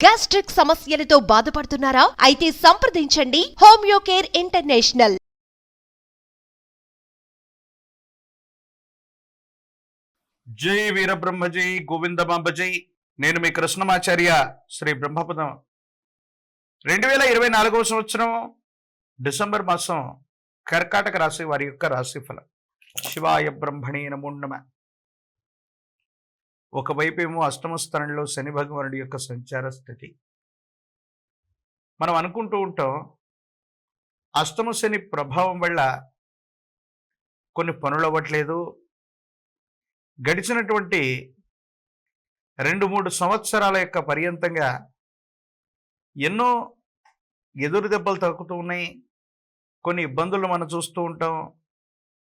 Gastric సమస్యలతో బాధపడుతున్నారా? అయితే సంప్రదించండి హోమియో కేర్ ఇంటర్నేషనల్. జై వీరబ్రహ్మజీ గోవిందమాంబజీ. నేను మీ కృష్ణమాచార్య శ్రీ బ్రహ్మపదం. 2024 సంవత్సరం డిసెంబర్ మాసం కర్కాటక రాశి వారి యొక్క రాశిఫలం. శివాయ బ్రహ్మణే నమో నమః. ఒకవైపు ఏమో అష్టమ స్థానంలో శని భగవానుడి యొక్క సంచార స్థితి. మనం అనుకుంటూ ఉంటాం అష్టమ శని ప్రభావం వల్ల కొన్ని పనులు అవ్వట్లేదు. గడిచినటువంటి 2-3 సంవత్సరాల యొక్క పర్యంతంగా ఎన్నో ఎదురు దెబ్బలు తగ్గుతూ ఉన్నాయి. కొన్ని ఇబ్బందులు మనం చూస్తూ ఉంటాం.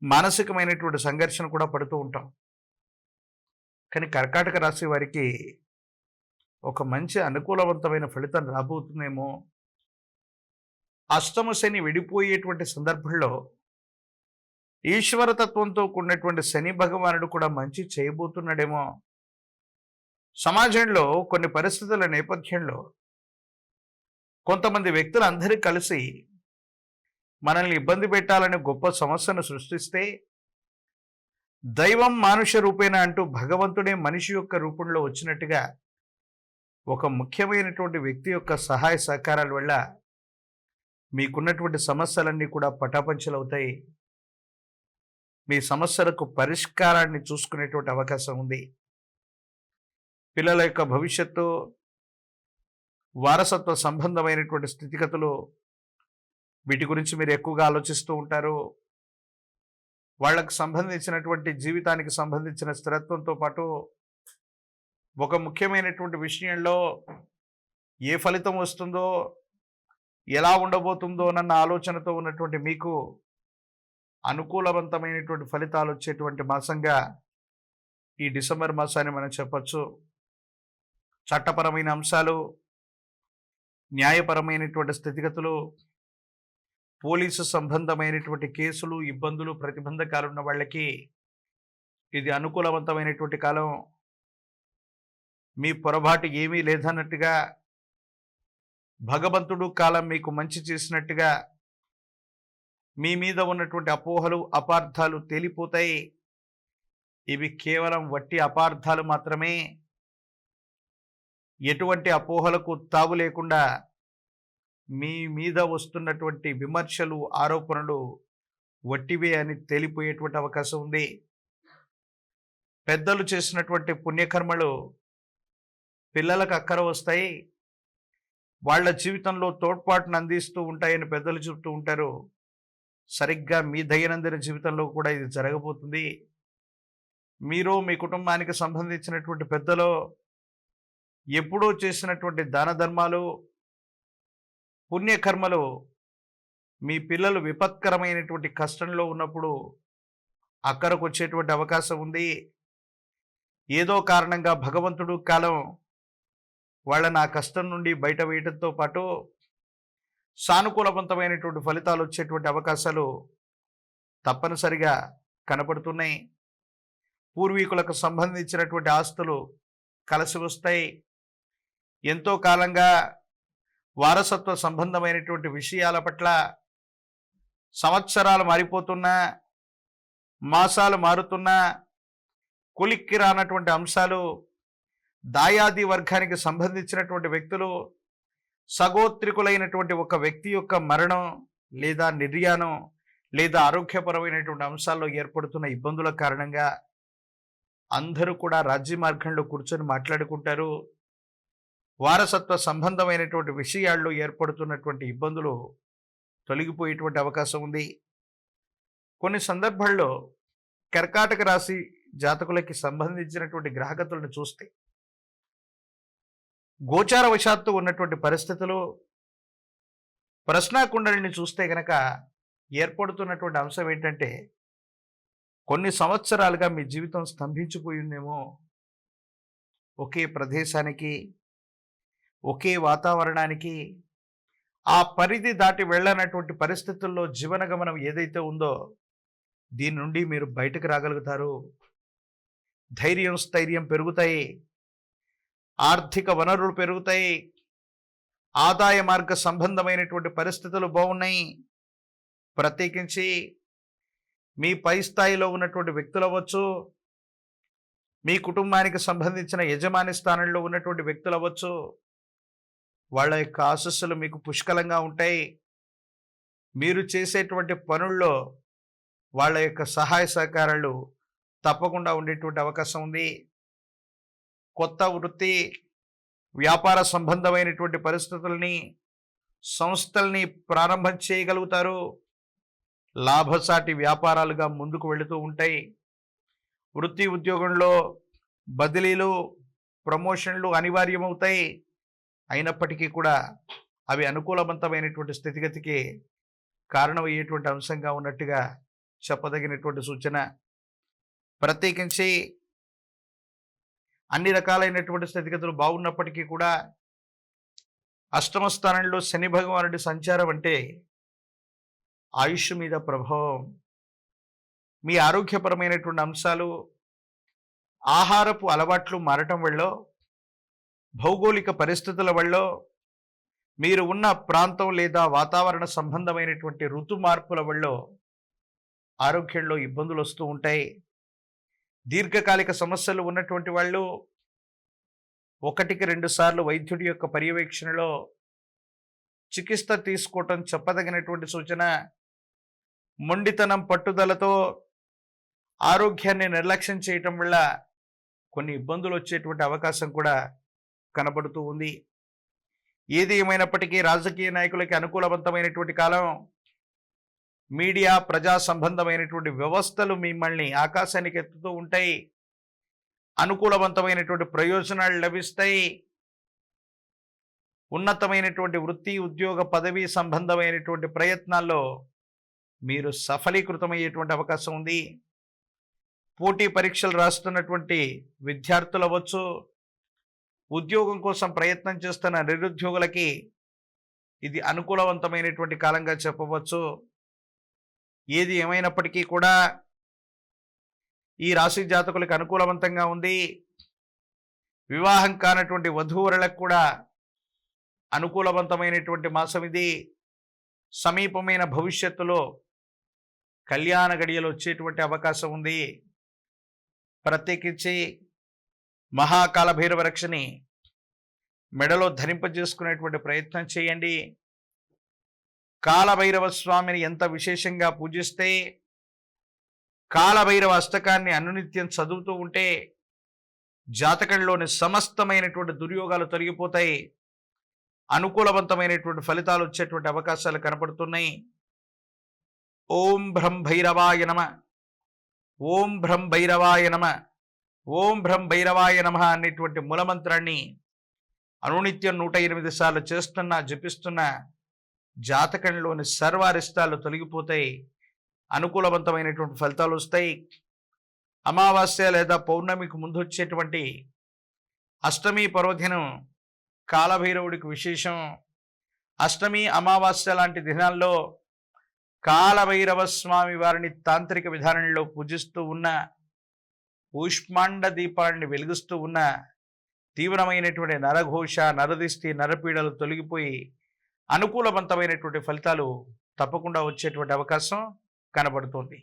మానసికమైనటువంటి సంఘర్షణ కూడా పడుతూ ఉంటాం. కానీ కర్కాటక రాశి వారికి ఒక మంచి అనుకూలవంతమైన ఫలితం రాబోతుందేమో. అష్టమ శని విడిపోయేటువంటి సందర్భంలో ఈశ్వరతత్వంతో కూడినటువంటి శని భగవానుడు కూడా మంచి చేయబోతున్నాడేమో. సమాజంలో కొన్ని పరిస్థితుల నేపథ్యంలో కొంతమంది వ్యక్తులు అందరూ కలిసి మనల్ని ఇబ్బంది పెట్టాలని గొప్ప సమస్యను సృష్టిస్తే దైవం మానుష రూపేణ అంటూ భగవంతుడే మనిషి యొక్క రూపంలో వచ్చినట్టుగా ఒక ముఖ్యమైనటువంటి వ్యక్తి యొక్క సహాయ సహకారాల వల్ల మీకున్నటువంటి సమస్యలన్నీ కూడా పటాపంచలవుతాయి. మీ సమస్యలకు పరిష్కారాన్ని చూసుకునేటువంటి అవకాశం ఉంది. పిల్లల యొక్క భవిష్యత్తు, వారసత్వ సంబంధమైనటువంటి స్థితిగతులు, వీటి గురించి మీరు ఎక్కువగా ఆలోచిస్తూ ఉంటారు. వాళ్ళకు సంబంధించినటువంటి జీవితానికి సంబంధించిన స్థిరత్వంతో పాటు ఒక ముఖ్యమైనటువంటి విషయంలో ఏ ఫలితం వస్తుందో, ఎలా ఉండబోతుందో అన్న ఆలోచనతో ఉన్నటువంటి మీకు అనుకూలవంతమైనటువంటి ఫలితాలు వచ్చేటువంటి మాసంగా ఈ డిసెంబర్ మాసాన్ని మనం చెప్పచ్చు. చట్టపరమైన అంశాలు, న్యాయపరమైనటువంటి స్థితిగతులు, పోలీసు సంబంధమైనటువంటి కేసులు, ఇబ్బందులు, ప్రతిబంధకాలు ఉన్న వాళ్ళకి ఇది అనుకూలవంతమైనటువంటి కాలం. మీ పొరపాటు ఏమీ లేదన్నట్టుగా భగవంతుడు కాలం మీకు మంచి చేసినట్టుగా మీ మీద ఉన్నటువంటి అపోహలు, అపార్థాలు తేలిపోతాయి. ఇవి కేవలం వట్టి అపార్థాలు మాత్రమే. ఎటువంటి అపోహలకు తావు లేకుండా మీ మీద వస్తున్నటువంటి విమర్శలు, ఆరోపణలు వట్టివే అని తేలిపోయేటువంటి అవకాశం ఉంది. పెద్దలు చేసినటువంటి పుణ్యకర్మలు పిల్లలకు అక్కర వస్తాయి. వాళ్ళ జీవితంలో తోడ్పాటును అందిస్తూ ఉంటాయని పెద్దలు చెప్తూ ఉంటారు. సరిగ్గా మీ దైనందిన జీవితంలో కూడా ఇది జరగబోతుంది. మీరు మీ కుటుంబానికి సంబంధించినటువంటి పెద్దలు ఎప్పుడూ చేసినటువంటి దాన ధర్మాలు, పుణ్యకర్మలు మీ పిల్లలు విపత్కరమైనటువంటి కష్టంలో ఉన్నప్పుడు అక్కరకు వచ్చేటువంటి అవకాశం ఉంది. ఏదో కారణంగా భగవంతుడు కాలం వాళ్ళని ఆ కష్టం నుండి బయట వేయడంతో పాటు సానుకూలవంతమైనటువంటి ఫలితాలు వచ్చేటువంటి అవకాశాలు తప్పనిసరిగా కనపడుతున్నాయి. పూర్వీకులకు సంబంధించినటువంటి ఆస్తులు కలిసి వస్తాయి. ఎంతో కాలంగా వారసత్వ సంబంధమైనటువంటి విషయాల పట్ల సంవత్సరాలు మారిపోతున్నా, మాసాలు మారుతున్నా కొలిక్కి రానటువంటి అంశాలు, దాయాది వర్గానికి సంబంధించినటువంటి వ్యక్తులు, సగోత్రికులైనటువంటి ఒక వ్యక్తి యొక్క మరణం లేదా నిర్యాణం లేదా ఆరోగ్యపరమైనటువంటి అంశాల్లో ఏర్పడుతున్న ఇబ్బందుల కారణంగా అందరూ కూడా రాజ్య మార్గంలో కూర్చొని మాట్లాడుకుంటారు. వారసత్వ సంబంధమైనటువంటి విషయాల్లో ఏర్పడుతున్నటువంటి ఇబ్బందులు తొలగిపోయేటువంటి అవకాశం ఉంది. కొన్ని సందర్భాల్లో కర్కాటక రాశి జాతకులకి సంబంధించినటువంటి గ్రహగతులను చూస్తే గోచార వశాత్తు ఉన్నటువంటి పరిస్థితులు, ప్రశ్నాకుండలిని చూస్తే గనక ఏర్పడుతున్నటువంటి అంశం ఏంటంటే కొన్ని సంవత్సరాలుగా మీ జీవితం స్తంభించిపోయిందేమో. ఒకే ప్రదేశానికి, ఒకే వాతావరణానికి, ఆ పరిధి దాటి వెళ్ళనటువంటి పరిస్థితుల్లో జీవనగమనం ఏదైతే ఉందో దీని నుండి మీరు బయటకు రాగలుగుతారు. ధైర్యం, స్థైర్యం పెరుగుతాయి. ఆర్థిక వనరులు పెరుగుతాయి. ఆదాయ మార్గ సంబంధమైనటువంటి పరిస్థితులు బాగున్నాయి. ప్రత్యేకించి మీ పై స్థాయిలో ఉన్నటువంటి వ్యక్తులు అవ్వచ్చు, మీ కుటుంబానికి సంబంధించిన యజమాని స్థానంలో ఉన్నటువంటి వ్యక్తులు అవ్వచ్చు, వాళ్ళ యొక్క ఆశస్సులు మీకు పుష్కలంగా ఉంటాయి. మీరు చేసేటువంటి పనుల్లో వాళ్ళ యొక్క సహాయ సహకారాలు తప్పకుండా ఉండేటువంటి అవకాశం ఉంది. కొత్త వృత్తి వ్యాపార సంబంధమైనటువంటి పరిస్థితుల్ని, సంస్థల్ని ప్రారంభం చేయగలుగుతారు. లాభసాటి వ్యాపారాలుగా ముందుకు వెళుతూ ఉంటాయి. వృత్తి ఉద్యోగంలో బదిలీలు, ప్రమోషన్లు అనివార్యమవుతాయి. అయినప్పటికీ కూడా అవి అనుకూలవంతమైనటువంటి స్థితిగతికి కారణమయ్యేటువంటి అంశంగా ఉన్నట్టుగా చెప్పదగినటువంటి సూచన. ప్రత్యేకించి అన్ని రకాలైనటువంటి స్థితిగతులు బాగున్నప్పటికీ కూడా అష్టమ స్థానంలో శని భగవానుడి సంచారం అంటే ఆయుష్ మీద ప్రభావం, మీ ఆరోగ్యపరమైనటువంటి అంశాలు, ఆహారపు అలవాట్లు మారటం వల్ల, భౌగోళిక పరిస్థితుల వల్ల, మీరు ఉన్న ప్రాంతం లేదా వాతావరణ సంబంధమైనటువంటి ఋతు మార్పుల వల్ల ఆరోగ్యంలో ఇబ్బందులు వస్తూ ఉంటాయి. దీర్ఘకాలిక సమస్యలు ఉన్నటువంటి వాళ్ళు 1-2 సార్లు వైద్యుడి యొక్క పర్యవేక్షణలో చికిత్స తీసుకోవటం చెప్పదగినటువంటి సూచన. మొండితనం, పట్టుదలతో ఆరోగ్యాన్ని నిర్లక్ష్యం చేయటం వల్ల కొన్ని ఇబ్బందులు వచ్చేటువంటి అవకాశం కూడా కనబడుతూ ఉంది. ఏది ఏమైనప్పటికీ రాజకీయ నాయకులకి అనుకూలవంతమైనటువంటి కాలం. మీడియా, ప్రజా సంబంధమైనటువంటి వ్యవస్థలు మిమ్మల్ని ఆకాశానికి ఎత్తుతూ ఉంటాయి. అనుకూలవంతమైనటువంటి ప్రయోజనాలు లభిస్తాయి. ఉన్నతమైనటువంటి వృత్తి, ఉద్యోగ, పదవి సంబంధమైనటువంటి ప్రయత్నాల్లో మీరు సఫలీకృతమయ్యేటువంటి అవకాశం ఉంది. పోటీ పరీక్షలు రాస్తున్నటువంటి విద్యార్థులు అవ్వచ్చు, ఉద్యోగం కోసం ప్రయత్నం చేస్తున్న నిరుద్యోగులకి ఇది అనుకూలవంతమైనటువంటి కాలంగా చెప్పవచ్చు. ఏది ఏమైనప్పటికీ కూడా ఈ రాశి జాతకులకు అనుకూలవంతంగా ఉంది. వివాహం కానటువంటి వధూవరులకు కూడా అనుకూలవంతమైనటువంటి మాసం ఇది. సమీపమైన భవిష్యత్తులో కళ్యాణ గడియలు వచ్చేటువంటి అవకాశం ఉంది. ప్రత్యేకించి మహాకాల భైరవ రక్షని మెడలో ధరింపజేసుకునేటువంటి ప్రయత్నం చేయండి. కాలభైరవ స్వామిని ఎంత విశేషంగా పూజిస్తే, కాలభైరవ అష్టకాన్ని అనునిత్యం చదువుతూ ఉంటే జాతకంలోని సమస్తమైనటువంటి దుర్యోగాలు తొలగిపోతాయి. అనుకూలవంతమైనటువంటి ఫలితాలు వచ్చేటువంటి అవకాశాలు కనపడుతున్నాయి. ఓం భ్రం భైరవాయ నమ, ఓం భ్రం భైరవాయ నమ, ఓం భ్రం భైరవాయ నమ అనేటువంటి మూలమంత్రాన్ని అనునిత్యం 108 సార్లు చేస్తున్నా, జపిస్తున్నా జాతకంలోని సర్వారిష్టాలు తొలగిపోతాయి. అనుకూలవంతమైనటువంటి ఫలితాలు వస్తాయి. అమావాస్య లేదా పౌర్ణమికి ముందు వచ్చేటువంటి అష్టమి పర్వదినం కాలభైరవుడికి విశేషం. అష్టమి, అమావాస్య లాంటి దినాల్లో కాలభైరవ స్వామి వారిని తాంత్రిక విధానంలో పూజిస్తూ ఉన్న, ఊష్మాండ దీపాన్ని వెలిగిస్తూ ఉన్న తీవ్రమైనటువంటి నరఘోష, నరదిష్టి, నరపీడలు తొలగిపోయి అనుకూలవంతమైనటువంటి ఫలితాలు తప్పకుండా వచ్చేటువంటి అవకాశం కనబడుతోంది.